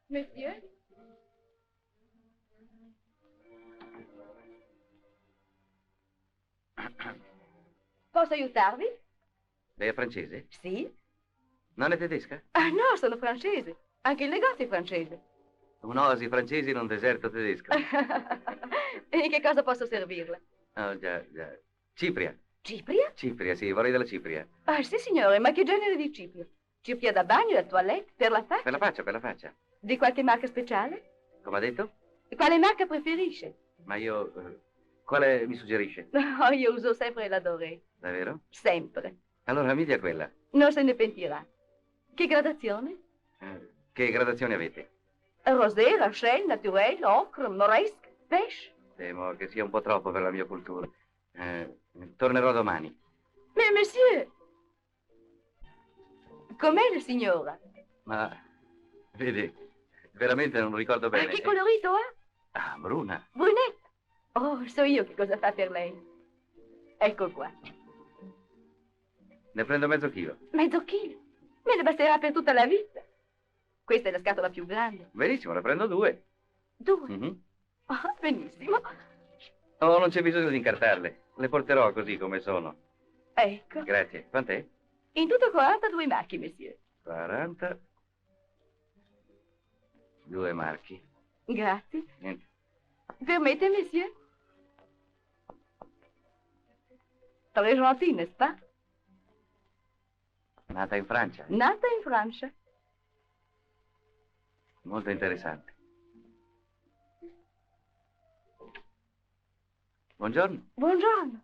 Monsieur? Posso aiutarvi? Lei è francese? Sì. Non è tedesca? Ah no, sono francese. Anche il negozio è francese. Un'oasi francese in un deserto tedesco. E in che cosa posso servirla? Oh, già, già. Cipria. Cipria? Cipria, sì, vorrei della cipria. Ah, sì, signore, ma che genere di cipria? Cipria da bagno, da toilette, per la faccia? Per la faccia, per la faccia. Di qualche marca speciale? Come ha detto? Quale marca preferisce? Ma io... quale mi suggerisce? Oh, io uso sempre la Doré. Davvero? Sempre. Allora mi dia quella. Non se ne pentirà. Che gradazione? Che gradazione avete? Rosé, Rachel, Naturel, Ocre, Moresque, Pêche. Temo che sia un po' troppo per la mia cultura. Tornerò domani. Mais, monsieur! Com'è la signora? Ma, vedi, veramente non ricordo bene. Che colorito ha? Ah, bruna. Brunette. Oh, so io che cosa fa per lei. Ecco qua. Ne prendo mezzo chilo. Mezzo chilo. Me ne basterà per tutta la vita. Questa è la scatola più grande. Benissimo, ne prendo 2. 2. Mhm. Ah, benissimo. Oh, non c'è bisogno di incartarle. Le porterò così come sono. Ecco. Grazie. Quant'è? In tutto 42 marchi, monsieur. 40. 2 marchi. Grazie. Niente. Permettez, monsieur. Très gentil, n'est-ce pas? Nata in Francia. Nata in Francia. Molto interessante. Buongiorno. Buongiorno.